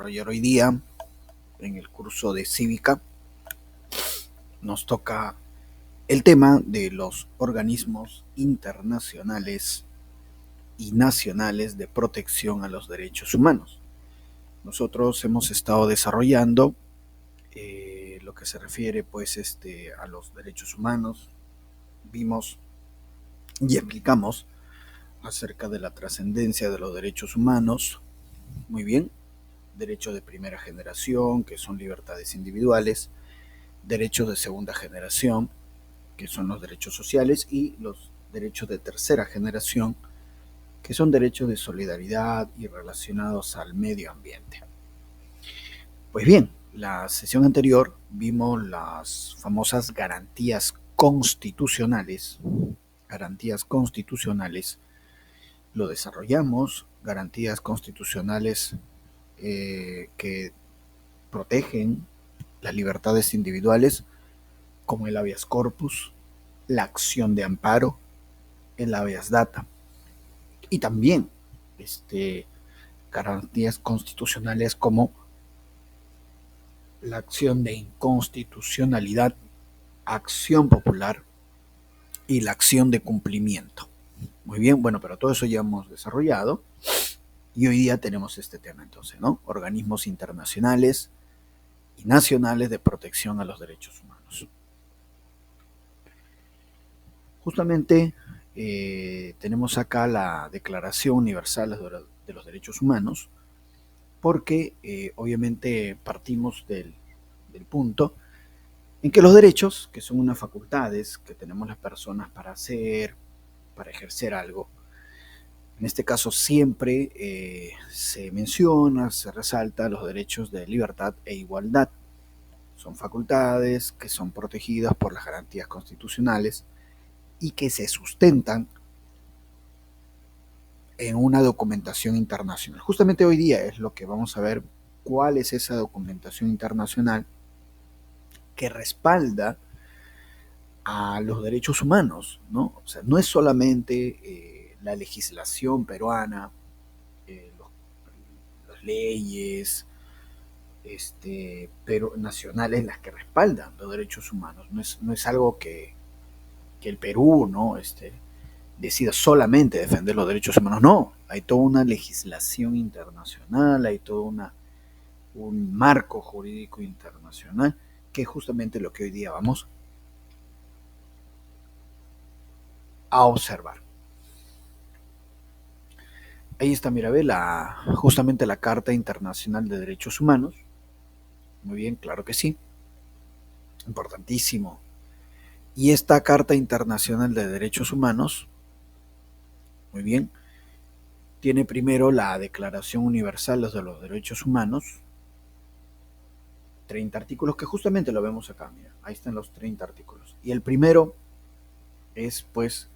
Desarrollar hoy día en el curso de Cívica nos toca el tema de los organismos internacionales y nacionales de protección a los derechos humanos. Nosotros hemos estado desarrollando lo que se refiere a los derechos humanos. Vimos y explicamos acerca de la trascendencia de los derechos humanos. Muy bien, derechos de primera generación, que son libertades individuales, derechos de segunda generación, que son los derechos sociales, y los derechos de tercera generación, que son derechos de solidaridad y relacionados al medio ambiente. Pues bien, la sesión anterior vimos las famosas garantías constitucionales. Garantías constitucionales lo desarrollamos, garantías constitucionales que protegen las libertades individuales, como el habeas corpus, la acción de amparo, el habeas data, y también garantías constitucionales como la acción de inconstitucionalidad, acción popular y la acción de cumplimiento. Muy bien, bueno, pero todo eso ya hemos desarrollado y hoy día tenemos este tema entonces, ¿no? Organismos internacionales y nacionales de protección a los derechos humanos. Justamente tenemos acá la Declaración Universal de los Derechos Humanos, porque obviamente partimos del punto en que los derechos, que son unas facultades que tenemos las personas para hacer, para ejercer algo, en este caso siempre se menciona, se resalta los derechos de libertad e igualdad. Son facultades que son protegidas por las garantías constitucionales y que se sustentan en una documentación internacional. Justamente hoy día es lo que vamos a ver, cuál es esa documentación internacional que respalda a los derechos humanos, ¿no? O sea, no es solamente la legislación peruana, las leyes pero nacionales las que respaldan los derechos humanos. No es algo que el Perú, ¿no? Decida solamente defender los derechos humanos. No, hay toda una legislación internacional, hay todo un marco jurídico internacional, que es justamente lo que hoy día vamos a observar. Ahí está, mira, ve justamente la Carta Internacional de Derechos Humanos. Muy bien, claro que sí. Importantísimo. Y esta Carta Internacional de Derechos Humanos, muy bien, tiene primero la Declaración Universal de los Derechos Humanos, 30 artículos, que justamente lo vemos acá, mira, ahí están los 30 artículos. Y el primero es pues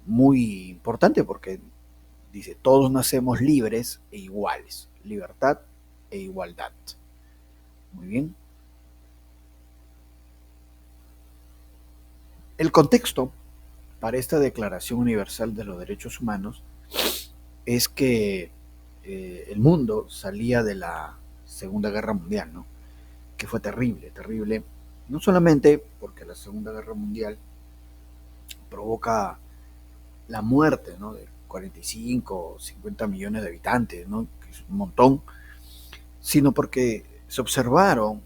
muy importante porque dice, todos nacemos libres e iguales, libertad e igualdad. Muy bien. El contexto para esta Declaración Universal de los Derechos Humanos es que el mundo salía de la Segunda Guerra Mundial, ¿no? Que fue terrible, terrible, no solamente porque la Segunda Guerra Mundial provoca la muerte, ¿no? De 45 o 50 millones de habitantes, ¿no? Que es un montón, sino porque se observaron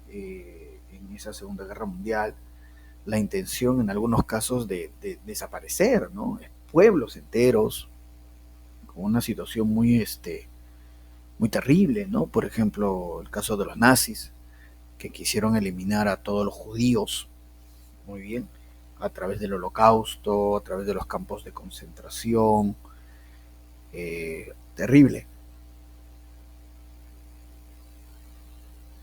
en esa Segunda Guerra Mundial la intención en algunos casos de desaparecer, ¿no? Pueblos enteros, con una situación muy terrible, ¿no? Por ejemplo, el caso de los nazis, que quisieron eliminar a todos los judíos, muy bien, a través del Holocausto, a través de los campos de concentración, terrible.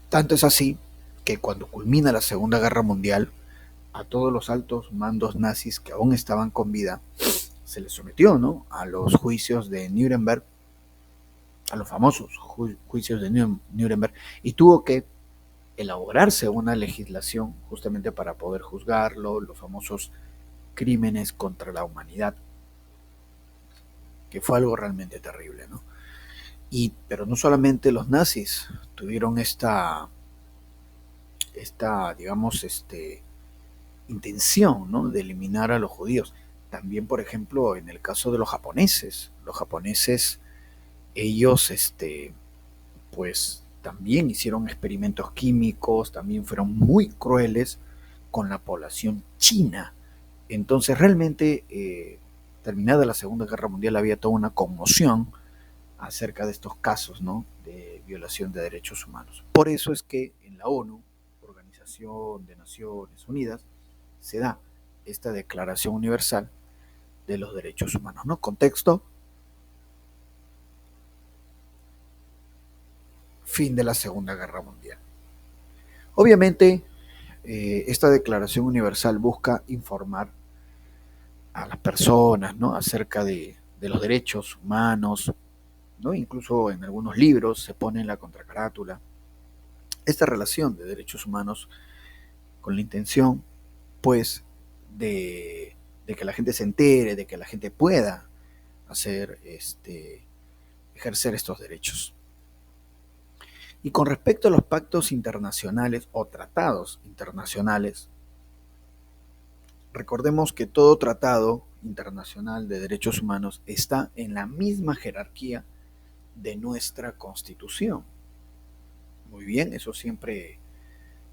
Tanto es así que cuando culmina la Segunda Guerra Mundial, a todos los altos mandos nazis que aún estaban con vida, se les sometió, ¿no? A los juicios de Nuremberg, a los famosos juicios de Nuremberg, y tuvo que elaborarse una legislación justamente para poder juzgarlo, los famosos crímenes contra la humanidad, que fue algo realmente terrible, ¿no? Pero no solamente los nazis tuvieron digamos, intención, ¿no?, de eliminar a los judíos. También, por ejemplo, en el caso de los japoneses, ellos, pues también hicieron experimentos químicos, también fueron muy crueles con la población china. Entonces, realmente, terminada la Segunda Guerra Mundial, había toda una conmoción acerca de estos casos, ¿no?, de violación de derechos humanos. Por eso es que en la ONU, Organización de Naciones Unidas, se da esta Declaración Universal de los Derechos Humanos, ¿no? Contexto: fin de la Segunda Guerra Mundial. Obviamente, esta Declaración Universal busca informar a las personas, ¿no?, acerca de los derechos humanos, ¿no? Incluso en algunos libros se pone en la contracarátula esta relación de derechos humanos con la intención, pues, de que la gente se entere, de que la gente pueda hacer, ejercer estos derechos. Y con respecto a los pactos internacionales o tratados internacionales, recordemos que todo tratado internacional de derechos humanos está en la misma jerarquía de nuestra Constitución. Muy bien, eso siempre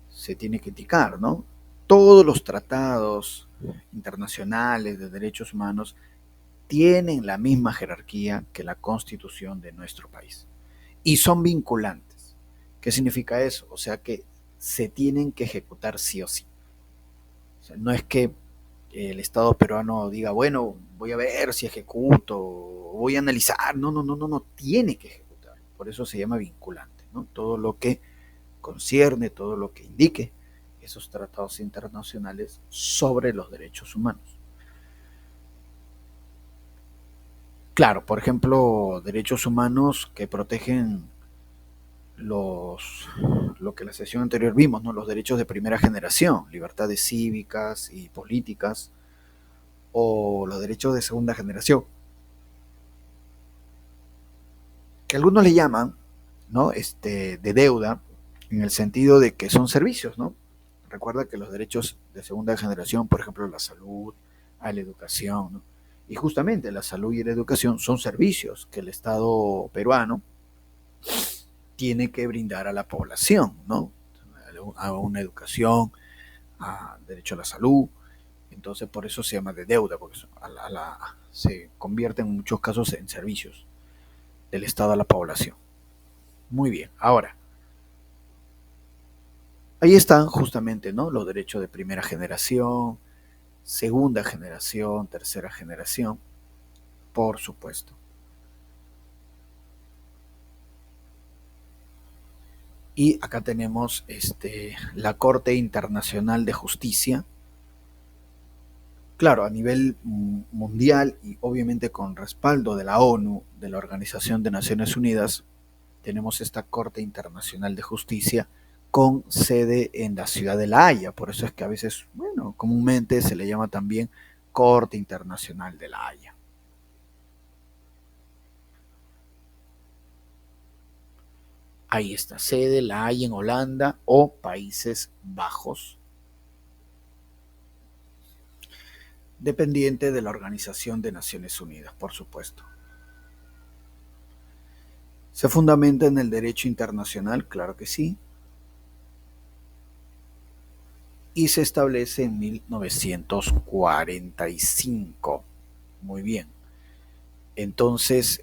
se tiene que indicar, ¿no? Todos los tratados internacionales de derechos humanos tienen la misma jerarquía que la Constitución de nuestro país y son vinculantes. ¿Qué significa eso? O sea que se tienen que ejecutar sí o sí. O sea, no es que el Estado peruano diga, bueno, voy a ver si ejecuto, voy a analizar. No, no, no, no, no, tiene que ejecutar. Por eso se llama vinculante, ¿no? Todo lo que concierne, todo lo que indique esos tratados internacionales sobre los derechos humanos. Claro, por ejemplo, derechos humanos que protegen lo que en la sesión anterior vimos, ¿no?, los derechos de primera generación, libertades cívicas y políticas, o los derechos de segunda generación, que algunos le llaman, ¿no?, de deuda, en el sentido de que son servicios, ¿no? Recuerda que los derechos de segunda generación, por ejemplo, la salud, a la educación, ¿no? Y justamente la salud y la educación son servicios que el Estado peruano tiene que brindar a la población, ¿no? A una educación, a derecho a la salud. Entonces, por eso se llama de deuda, porque se convierte en muchos casos en servicios del Estado a la población. Muy bien, ahora, ahí están justamente, ¿no?, los derechos de primera generación, segunda generación, tercera generación, por supuesto. Y acá tenemos la Corte Internacional de Justicia. Claro, a nivel mundial y obviamente con respaldo de la ONU, de la Organización de Naciones Unidas, tenemos esta Corte Internacional de Justicia con sede en la ciudad de La Haya. Por eso es que a veces, bueno, comúnmente se le llama también Corte Internacional de La Haya. Ahí está, sede La Haya en Holanda o Países Bajos, dependiente de la Organización de Naciones Unidas, por supuesto. ¿Se fundamenta en el derecho internacional? Claro que sí. Y se establece en 1945. Muy bien. Entonces,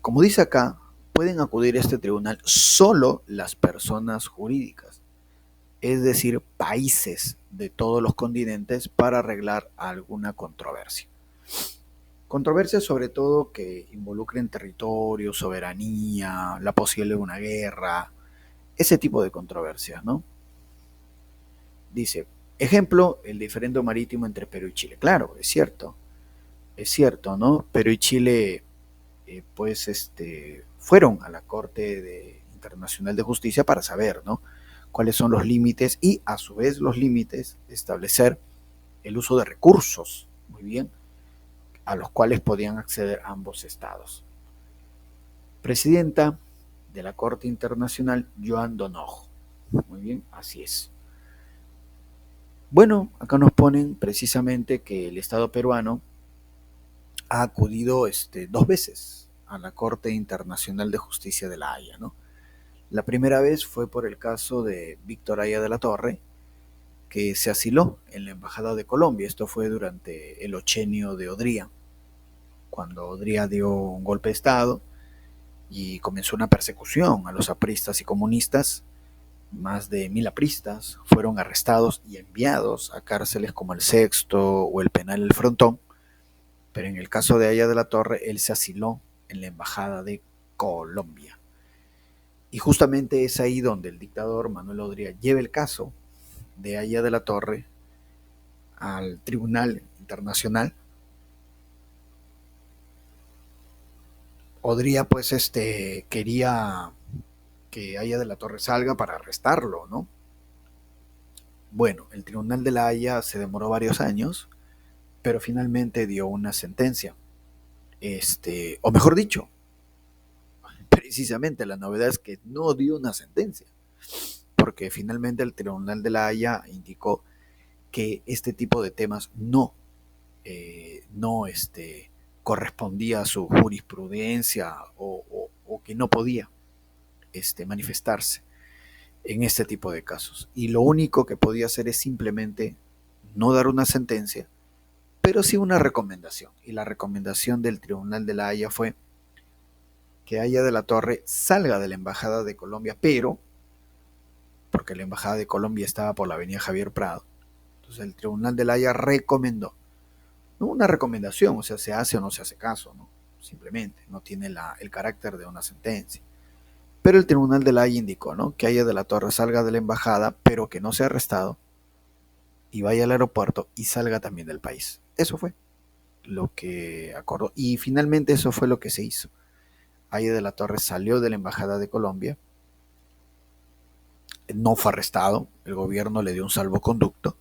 como dice acá, pueden acudir a este tribunal solo las personas jurídicas, es decir, países de todos los continentes, para arreglar alguna controversia. Controversias sobre todo que involucren territorio, soberanía, la posibilidad de una guerra, ese tipo de controversias, ¿no? Dice, ejemplo, el diferendo marítimo entre Perú y Chile. Claro, es cierto, ¿no? Perú y Chile, pues, fueron a la Corte Internacional de Justicia para saber, ¿no?, cuáles son los límites y, a su vez, los límites, establecer el uso de recursos, muy bien, a los cuales podían acceder ambos estados. Presidenta de la Corte Internacional, Joan Donojo. Muy bien, así es. Bueno, acá nos ponen precisamente que el Estado peruano ha acudido 2 veces a la Corte Internacional de Justicia de La Haya, ¿no? La primera vez fue por el caso de Víctor Haya de la Torre, que se asiló en la Embajada de Colombia. Esto fue durante el ochenio de Odría, cuando Odría dio un golpe de Estado y comenzó una persecución a los apristas y comunistas. Más de 1000 apristas fueron arrestados y enviados a cárceles como el Sexto o el Penal El Frontón, pero en el caso de Haya de la Torre, él se asiló en la Embajada de Colombia. Y justamente es ahí donde el dictador Manuel Odría lleva el caso de Haya de la Torre al Tribunal Internacional. Odría pues quería que Haya de la Torre salga para arrestarlo, ¿no? Bueno, el Tribunal de la Haya se demoró varios años, pero finalmente dio una sentencia. O mejor dicho, precisamente la novedad es que no dio una sentencia, porque finalmente el Tribunal de la Haya indicó que este tipo de temas no correspondía a su jurisprudencia o que no podía manifestarse en este tipo de casos. Y lo único que podía hacer es simplemente no dar una sentencia, pero sí una recomendación. Y la recomendación del Tribunal de la Haya fue que Haya de la Torre salga de la Embajada de Colombia, pero, porque la Embajada de Colombia estaba por la avenida Javier Prado, entonces el Tribunal de la Haya recomendó, no una recomendación, o sea, se hace o no se hace caso, ¿no? Simplemente, no tiene el carácter de una sentencia. Pero el Tribunal de la Haya indicó, ¿no?, que Haya de la Torre salga de la embajada, pero que no sea arrestado, y vaya al aeropuerto y salga también del país. Eso fue lo que acordó. Y finalmente eso fue lo que se hizo. Haya de la Torre salió de la Embajada de Colombia, no fue arrestado, el gobierno le dio un salvoconducto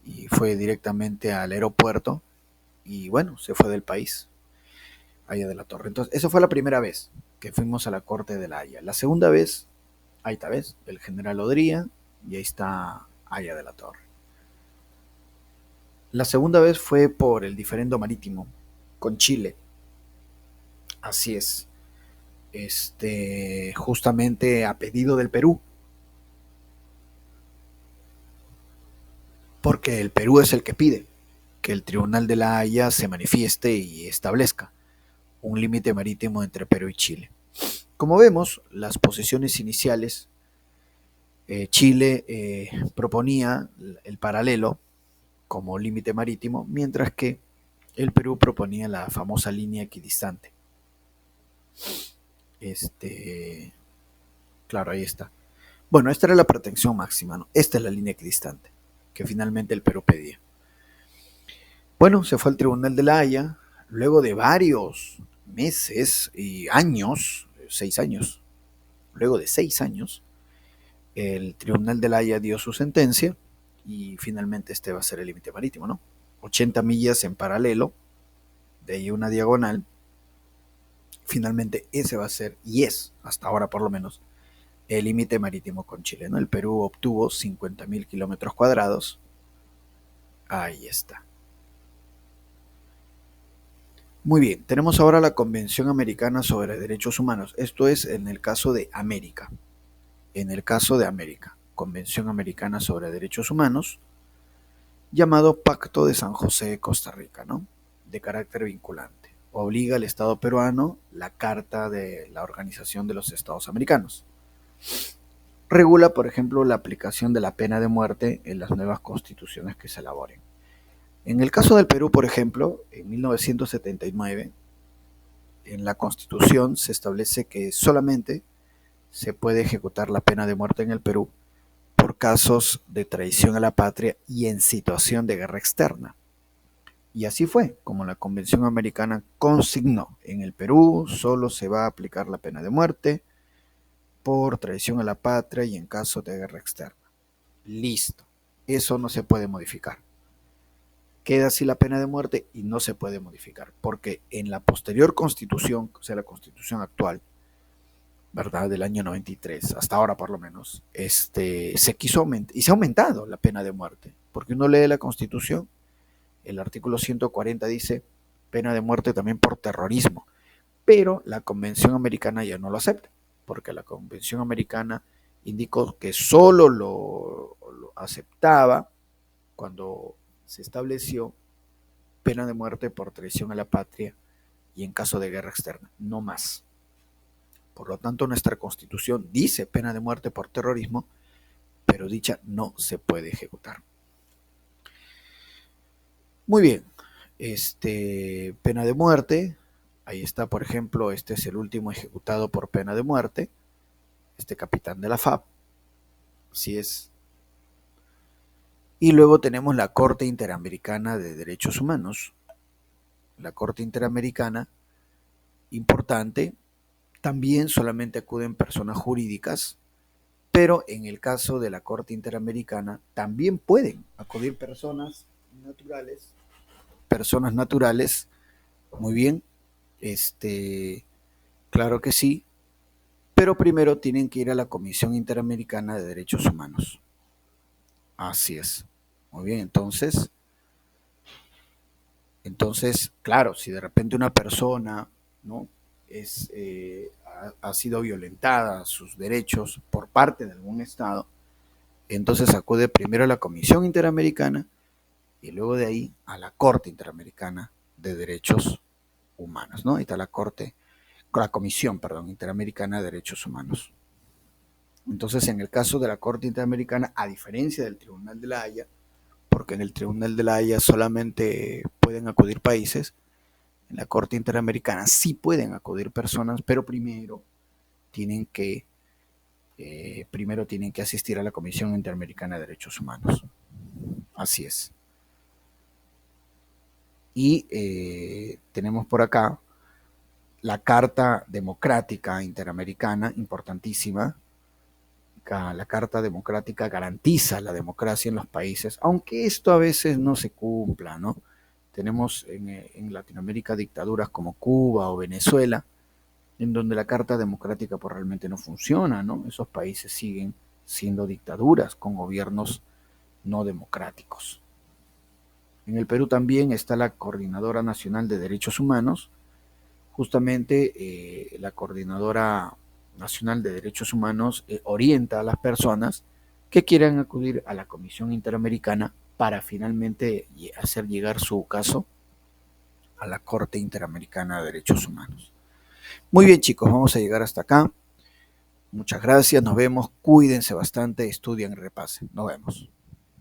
y fue directamente al aeropuerto y bueno, se fue del país, Haya de la Torre. Entonces, eso fue la primera vez que fuimos a la Corte de la Haya. La segunda vez, ahí está, ¿ves? El general Odría y ahí está Haya de la Torre. La segunda vez fue por el diferendo marítimo con Chile. Así es. Justamente a pedido del Perú, porque el Perú es el que pide que el Tribunal de la Haya se manifieste y establezca un límite marítimo entre Perú y Chile. Como vemos, las posiciones iniciales, Chile proponía el paralelo como límite marítimo, mientras que el Perú proponía la famosa línea equidistante. Claro, ahí está. Bueno, esta era la protección máxima, ¿no? Esta es la línea equidistante que finalmente el Perú pedía. Bueno, se fue al Tribunal de la Haya, luego de varios meses y años, 6 años, luego de 6 años, el Tribunal de la Haya dio su sentencia y finalmente este va a ser el límite marítimo, ¿no? 80 millas en paralelo, de ahí una diagonal. Finalmente ese va a ser, y es, hasta ahora por lo menos, el límite marítimo con Chile, ¿no? El Perú obtuvo 50.000 kilómetros cuadrados. Ahí está. Muy bien, tenemos ahora la Convención Americana sobre Derechos Humanos. Esto es en el caso de América. En el caso de América, Convención Americana sobre Derechos Humanos, llamado Pacto de San José de Costa Rica, ¿no? De carácter vinculante. Obliga al Estado peruano la Carta de la Organización de los Estados Americanos. Regula, por ejemplo, la aplicación de la pena de muerte en las nuevas constituciones que se elaboren. En el caso del Perú, por ejemplo, en 1979, en la Constitución se establece que solamente se puede ejecutar la pena de muerte en el Perú por casos de traición a la patria y en situación de guerra externa. Y así fue como la Convención Americana consignó: en el Perú solo se va a aplicar la pena de muerte por traición a la patria y en caso de guerra externa. Listo. Eso no se puede modificar. queda así la pena de muerte y no se puede modificar, porque en la posterior constitución, o sea, la constitución actual, ¿verdad? Del año 93, hasta ahora por lo menos, se quiso aumentar, y se ha aumentado la pena de muerte, porque uno lee la constitución, el artículo 140 dice pena de muerte también por terrorismo, pero la Convención Americana ya no lo acepta, porque la Convención Americana indicó que solo lo aceptaba cuando se estableció pena de muerte por traición a la patria y en caso de guerra externa, no más. Por lo tanto, nuestra Constitución dice pena de muerte por terrorismo, pero dicha no se puede ejecutar. Muy bien, pena de muerte, ahí está, por ejemplo, este es el último ejecutado por pena de muerte, este capitán de la FAP, así es. Y luego tenemos la Corte Interamericana de Derechos Humanos. La Corte Interamericana, importante, también solamente acuden personas jurídicas, pero en el caso de la Corte Interamericana también pueden acudir personas naturales, muy bien, claro que sí, pero primero tienen que ir a la Comisión Interamericana de Derechos Humanos. Así es. Muy bien, entonces, claro, si de repente una persona, ¿no? Ha sido violentada sus derechos por parte de algún Estado, entonces acude primero a la Comisión Interamericana y luego de ahí a la Corte Interamericana de Derechos Humanos, ¿no? Ahí está la Comisión, perdón, Interamericana de Derechos Humanos. Entonces, en el caso de la Corte Interamericana, a diferencia del Tribunal de la Haya, porque en el Tribunal de la Haya solamente pueden acudir países, en la Corte Interamericana sí pueden acudir personas, pero tienen que, primero tienen que asistir a la Comisión Interamericana de Derechos Humanos. Así es. Y tenemos por acá la Carta Democrática Interamericana, importantísima. La Carta Democrática garantiza la democracia en los países, aunque esto a veces no se cumpla, ¿no? Tenemos en Latinoamérica dictaduras como Cuba o Venezuela, en donde la Carta Democrática pues, realmente no funciona, ¿no? Esos países siguen siendo dictaduras con gobiernos no democráticos. En el Perú también está la Coordinadora Nacional de Derechos Humanos. Justamente la Coordinadora Nacional de Derechos Humanos orienta a las personas que quieran acudir a la Comisión Interamericana para finalmente hacer llegar su caso a la Corte Interamericana de Derechos Humanos. Muy bien, chicos, vamos a llegar hasta acá. Muchas gracias, nos vemos, cuídense bastante, estudien y repasen. Nos vemos.